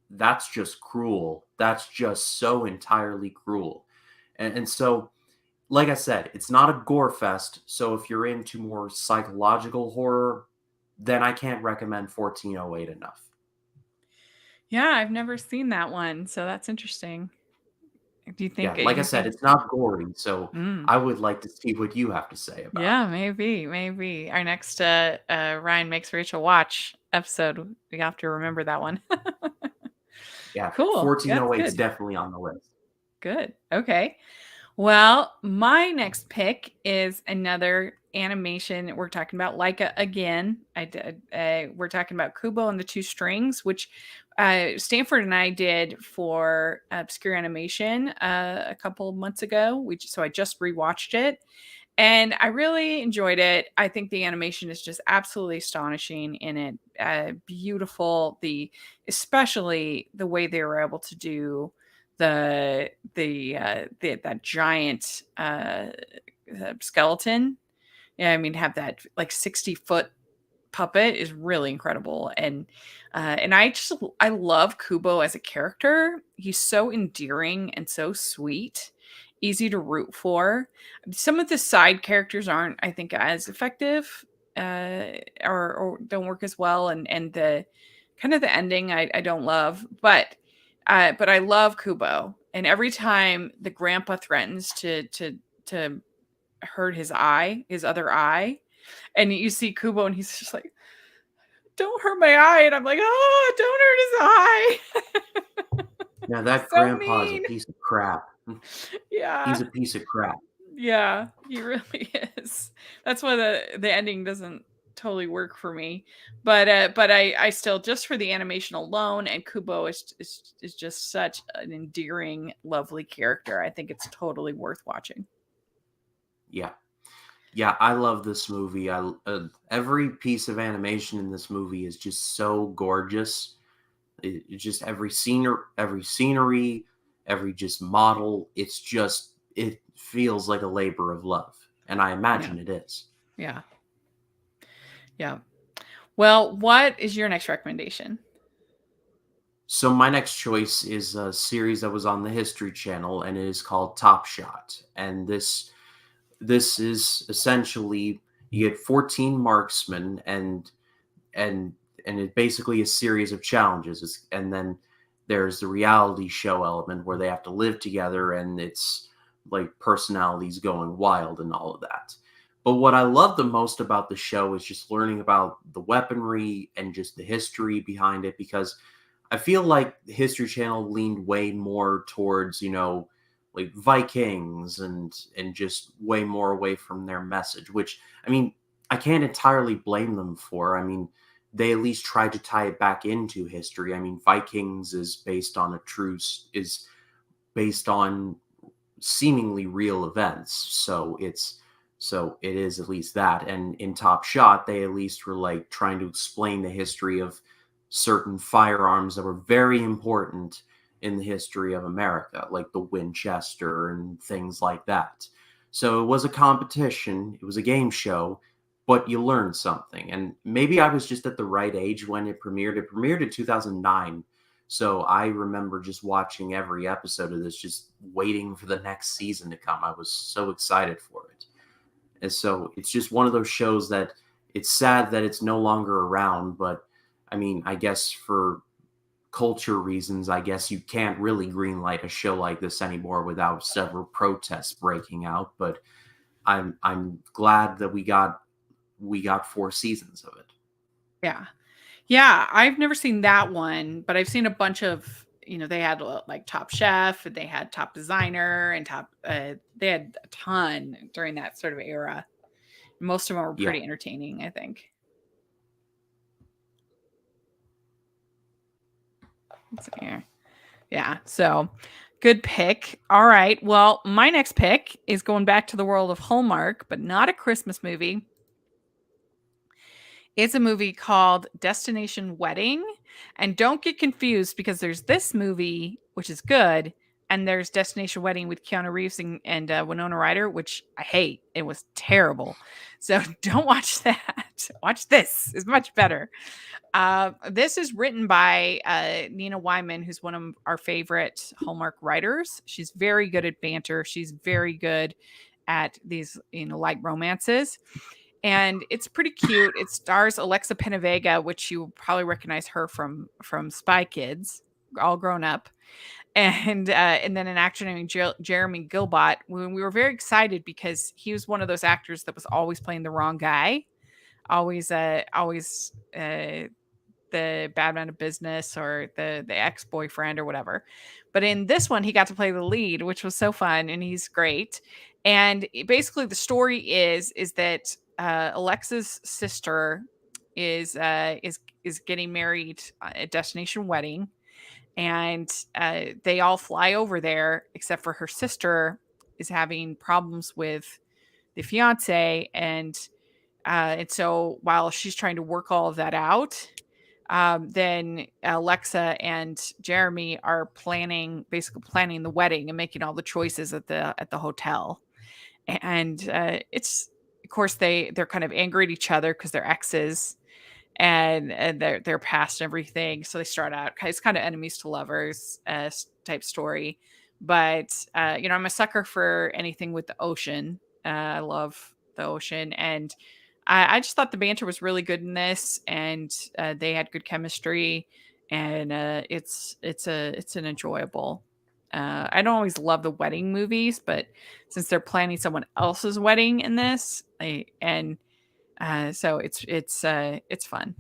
that's just cruel. That's just so entirely cruel. And so, like I said, it's not a gore fest. So if you're into more psychological horror, then I can't recommend 1408 enough. Yeah, I've never seen that one, so that's interesting. Do you Yeah, think like I you said, think it's not gory, so mm, I would like to see what you have to say about yeah, it. maybe. Our next Ryan makes Rachel watch episode, we have to remember that one. Yeah, Cool. Yeah, it's 1408's good. definitely on the list. Good. Okay. Well, my next pick is another animation. We're talking about Leica again. We're talking about Kubo and the Two Strings, which Stanford and I did for Obscure Animation a couple of months ago. So I just rewatched it, and I really enjoyed it. I think the animation is just absolutely astonishing in it. Beautiful. Especially the way they were able to do the that giant skeleton. Yeah, I mean, have that like 60-foot puppet is really incredible. And I love Kubo as a character. He's so endearing and so sweet, easy to root for. Some of the side characters aren't, I think, as effective, uh or don't work as well. And the kind of the ending I don't love, but I love Kubo. And every time the grandpa threatens to hurt his other eye, and you see Kubo and he's just like, don't hurt my eye. And I'm like, oh, don't hurt his eye. Now that So grandpa is a mean. piece of crap. Yeah. He's a piece of crap. Yeah. He really is. That's why the ending doesn't totally work for me. But I still, just for the animation alone, and Kubo is just such an endearing, lovely character. I think it's totally worth watching. Yeah. Yeah, I love this movie. Every piece of animation in this movie is just so gorgeous. It's just every scenery, every just model. It feels like a labor of love, and I Yeah. imagine it is. Yeah. Yeah. Well, what is your next recommendation? So my next choice is a series that was on the History Channel, and it is called Top Shot. And this is essentially, you get 14 marksmen, and and it's basically a series of challenges. And then there's the reality show element where they have to live together, and it's like personalities going wild and all of that. But what I love the most about the show is just learning about the weaponry and just the history behind it, because I feel like the History Channel leaned way more towards, like Vikings, and just way more away from their message, which, I mean, I can't entirely blame them for. I mean, they at least tried to tie it back into history. I mean, Vikings is based on is based on seemingly real events. So it is at least that. And in Top Shot, they at least were like trying to explain the history of certain firearms that were very important in the history of America, like the Winchester and things like that. So it was a competition, it was a game show, but you learned something. And maybe I was just at the right age when it premiered. It premiered in 2009. So I remember just watching every episode of this, just waiting for the next season to come. I was so excited for it. And so it's just one of those shows that it's sad that it's no longer around. But I mean, I guess for culture reasons, I guess you can't really greenlight a show like this anymore without several protests breaking out. But I'm glad that we got 4 seasons of it. Yeah. Yeah, I've never seen that one, but I've seen a bunch of, they had like Top Chef, and they had Top Designer, and they had a ton during that sort of era. Most of them were Yeah. pretty entertaining, I think. Let's see here. Yeah, so good pick. All right. Well, my next pick is going back to the world of Hallmark, but not a Christmas movie. It's a movie called Destination Wedding. And don't get confused, because there's this movie, which is good, and there's Destination Wedding with Keanu Reeves and Winona Ryder, which I hate. It was terrible. So don't watch that. Watch this. It's much better. This is written by Nina Wyman, who's one of our favorite Hallmark writers. She's very good at banter. She's very good at these, light romances, and it's pretty cute. It stars Alexa Penavega, which you probably recognize her from Spy Kids, all grown up, and then an actor named Jeremy Gilbot. When we were very excited because he was one of those actors that was always playing the wrong guy, always the bad man of business, or the ex-boyfriend or whatever. But in this one, he got to play the lead, which was so fun, and he's great. And basically, the story is that Alexa's sister is getting married at Destination Wedding, and they all fly over there except for her sister is having problems with the fiance, and so while she's trying to work all of that out, then Alexa and Jeremy are basically planning the wedding and making all the choices at the hotel. And it's, of course, they're kind of angry at each other because they're exes, and they're past everything. So they start out, it's kind of enemies to lovers type story. But I'm a sucker for anything with the ocean. I love the ocean, and I just thought the banter was really good in this, and they had good chemistry, and it's an enjoyable. I don't always love the wedding movies, but since they're planning someone else's wedding in this, so it's fun.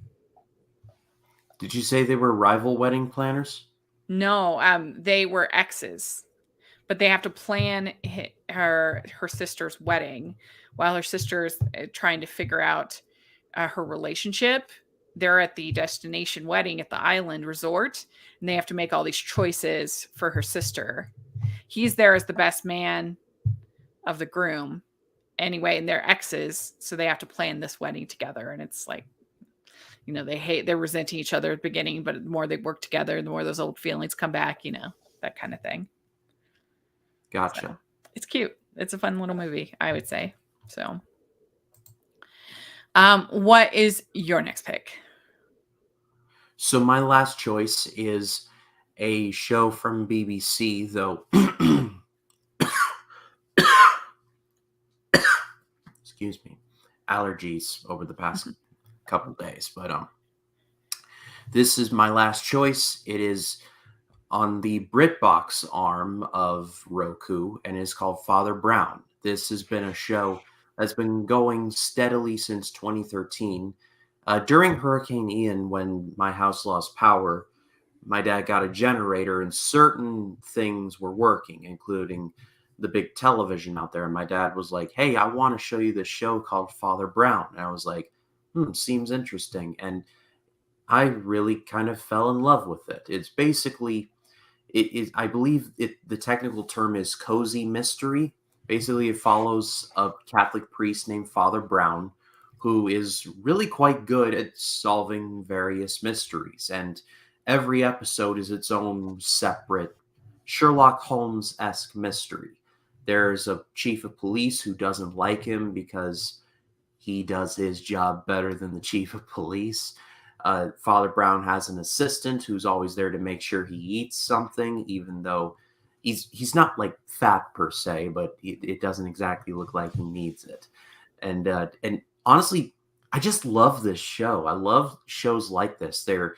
Did you say they were rival wedding planners? No, they were exes, but they have to plan her sister's wedding while her sister's trying to figure out her relationship. They're at the destination wedding at the island resort, and they have to make all these choices for her sister. He's there as the best man of the groom anyway, and they're exes, so they have to plan this wedding together. And it's like, they're resenting each other at the beginning, but the more they work together, the more those old feelings come back, that kind of thing. Gotcha. So it's cute. It's a fun little movie, I would say. So, what is your next pick? So my last choice is a show from BBC, though. Excuse me, allergies over the past couple days, but this is my last choice. It is on the BritBox arm of Roku and is called Father Brown. This has been a show that's been going steadily since 2013. During Hurricane Ian, when my house lost power, my dad got a generator and certain things were working, including the big television out there. And my dad was like, "Hey, I want to show you this show called Father Brown." And I was like, seems interesting. And I really kind of fell in love with it. It's basically it is, I believe the technical term is cozy mystery. Basically, it follows a Catholic priest named Father Brown, who is really quite good at solving various mysteries. And every episode is its own separate Sherlock Holmes-esque mystery. There's a chief of police who doesn't like him because he does his job better than the chief of police. Father Brown has an assistant who's always there to make sure he eats something, even though he's not like fat per se, but it doesn't exactly look like he needs it. And honestly, I just love this show. I love shows like this. They're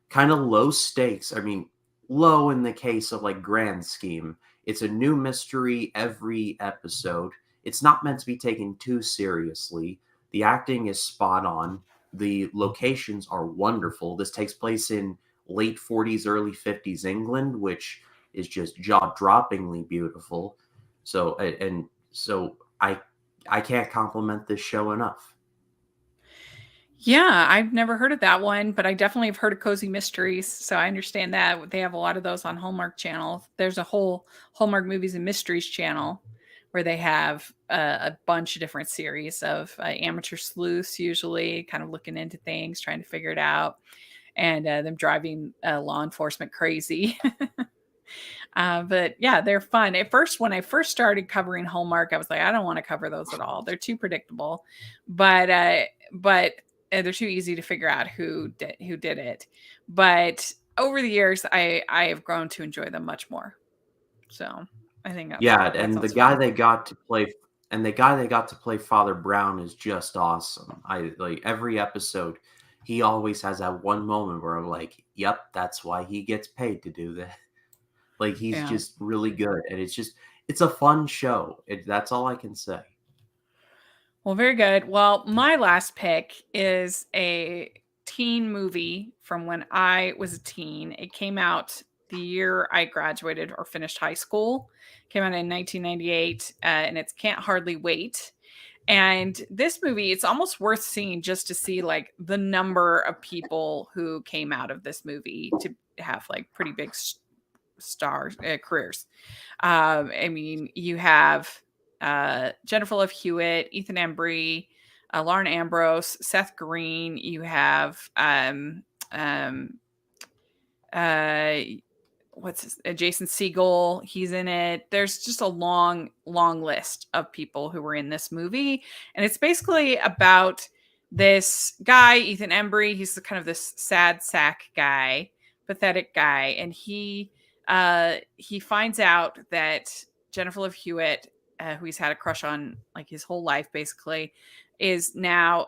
kind of low stakes. I mean, low in the case of like grand scheme. It's a new mystery every episode. It's not meant to be taken too seriously. The acting is spot on. The locations are wonderful. This takes place in late 40s, early 50s England, which is just jaw-droppingly beautiful. So I can't compliment this show enough. Yeah, I've never heard of that one, but I definitely have heard of Cozy Mysteries, so I understand that. They have a lot of those on Hallmark Channel. There's a whole Hallmark Movies and Mysteries channel where they have a bunch of different series of amateur sleuths, usually kind of looking into things, trying to figure it out, and them driving law enforcement crazy. But yeah, they're fun. At first, when I first started covering Hallmark, I was like, I don't want to cover those at all. They're too predictable. But they're too easy to figure out who did it. But over the years, I have grown to enjoy them much more. So I think Yeah, that and sounds fun. the guy they got to play Father Brown is just awesome. I like every episode. He always has that one moment where I'm like, "Yep, that's why he gets paid to do that." Like he's Yeah. just really good, and it's a fun show. That's all I can say. Well, very good. Well, my last pick is a teen movie from when I was a teen. It came out the year I graduated or finished high school. Came out in 1998, and it's Can't Hardly Wait. And this movie, it's almost worth seeing just to see like the number of people who came out of this movie to have like pretty big stars careers. I mean, you have Jennifer Love Hewitt, Ethan Embry, Lauren Ambrose, Seth Green. You have um, uh, Jason Segel. He's in it. There's just a long list of people who were in this movie, and it's basically about this guy, Ethan Embry. He's kind of this sad sack guy, pathetic guy, and he finds out that Jennifer Love Hewitt, who he's had a crush on like his whole life, basically, is now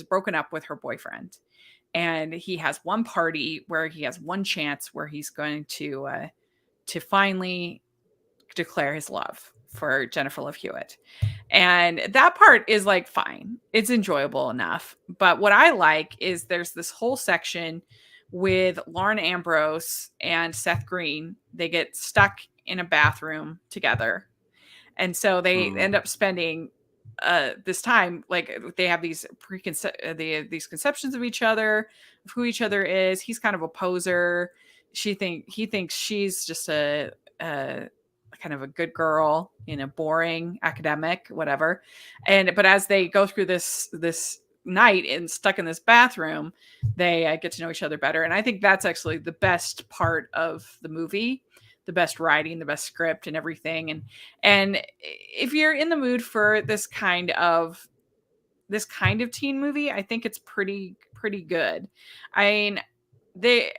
broken up with her boyfriend, and he has one party where he has one chance where he's going to finally declare his love for Jennifer Love Hewitt. And that part is like fine. It's enjoyable enough. But what I like is there's this whole section with Lauren Ambrose and Seth Green. They get stuck in a bathroom together. And so they Mm, end up spending this time like they have these these conceptions of each other, of who each other is. He's kind of a poser. He thinks she's just a kind of a good girl, boring academic, whatever. And but as they go through this night and stuck in this bathroom, they get to know each other better. And I think that's actually the best part of the movie, the best writing, the best script, and everything. And if you're in the mood for this kind of teen movie, I think it's pretty good. I mean, they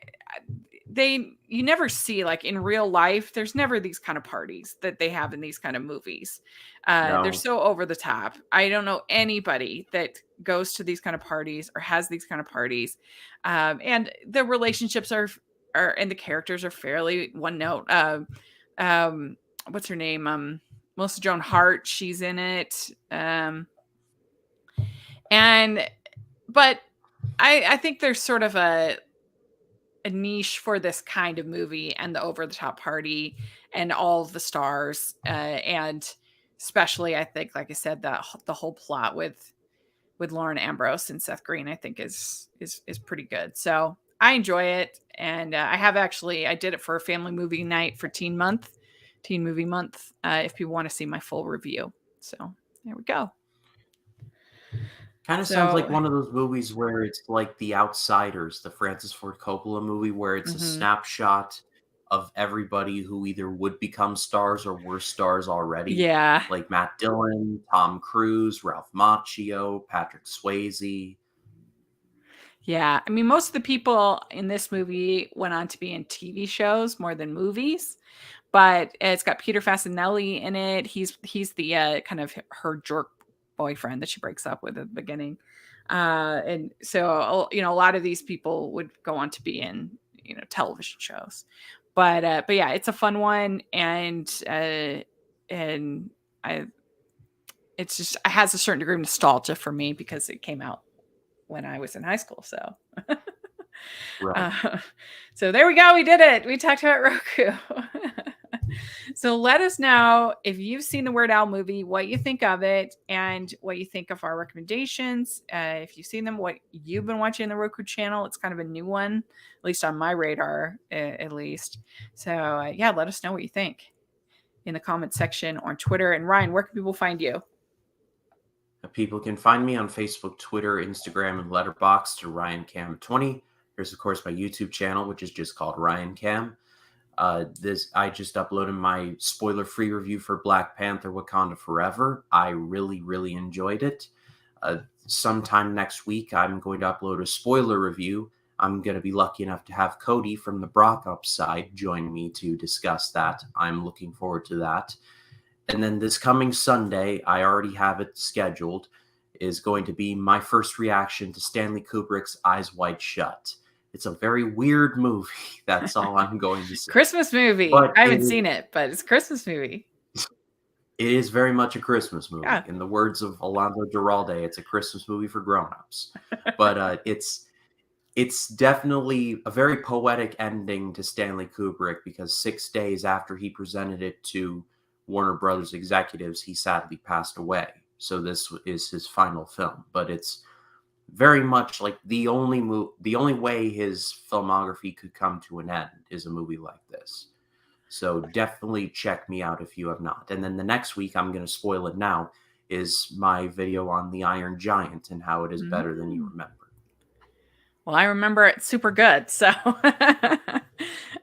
you never see, like, in real life, there's never these kind of parties that they have in these kind of movies. They're No. so over the top. I don't know anybody that goes to these kind of parties or has these kind of parties. And the relationships are and the characters are fairly one note. What's her name? Melissa Joan Hart, she's in it. And but I think there's sort of a niche for this kind of movie and the over the top party and all of the stars, and especially I think, like I said, the whole plot with Lauren Ambrose and Seth Green, I think is pretty good. So I enjoy it, and I did it for a family movie night for Teen Movie Month. If you want to see my full review, so there we go. Kind of sounds like So one of those movies where it's like The Outsiders, the Francis Ford Coppola movie, where it's a mhm. snapshot of everybody who either would become stars or were stars already, Yeah. like Matt Dillon, Tom Cruise, Ralph Macchio, Patrick Swayze. Yeah, I mean, most of the people in this movie went on to be in TV shows more than movies, but it's got Peter Fasinelli in it. He's the kind of her jerk boyfriend that she breaks up with at the beginning, and so a lot of these people would go on to be in television shows, but yeah, it's a fun one, and I it's just it has a certain degree of nostalgia for me because it came out when I was in high school, so. Right. Uh, so there we go. We did it. We talked about Roku. So let us know if you've seen the Weird Al movie, what you think of it, and what you think of our recommendations. If you've seen them, what you've been watching on the Roku channel. It's kind of a new one, at least on my radar, at least. So yeah, let us know what you think in the comment section or on Twitter. And Ryan, where can people find you? People can find me on Facebook, Twitter, Instagram, and Letterboxd to RyanCam20. There's, of course, my YouTube channel, which is just called Ryan Cam. This I just uploaded my spoiler-free review for Black Panther: Wakanda Forever. I really, really enjoyed it. Sometime next week, I'm going to upload a spoiler review. I'm going to be lucky enough to have Cody from the Brock Upside join me to discuss that. I'm looking forward to that. And then this coming Sunday, I already have it scheduled, is going to be my first reaction to Stanley Kubrick's Eyes Wide Shut. It's a very weird movie. That's all I'm going to say. Christmas movie. But I haven't seen it, but it's a Christmas movie. it is very much a Christmas movie. Yeah. In the words of Alonso Duralde, it's a Christmas movie for grown-ups. But it's definitely a very poetic ending to Stanley Kubrick because 6 days after he presented it to Warner Brothers executives, he sadly passed away. So this is his final film, but it's very much like the only way his filmography could come to an end is a movie like this. So definitely check me out if you have not. And then the next week, I'm going to spoil it now, is my video on the Iron Giant and how it is better than you remember. Well, I remember it super good. So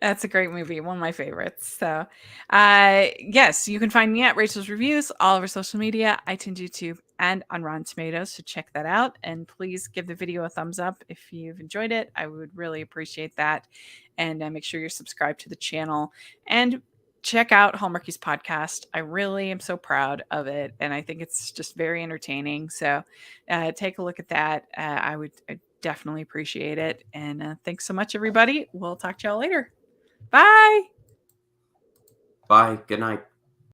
that's a great movie. One of my favorites. So, yes, you can find me at Rachel's Reviews, all over social media, iTunes, YouTube, and on Rotten Tomatoes. So check that out. And please give the video a thumbs up if you've enjoyed it. I would really appreciate that. And make sure you're subscribed to the channel. And check out Hallmarkies podcast. I really am so proud of it. And I think it's just very entertaining. So take a look at that. I definitely appreciate it. And thanks so much, everybody. We'll talk to y'all later. Bye. Bye. Good night.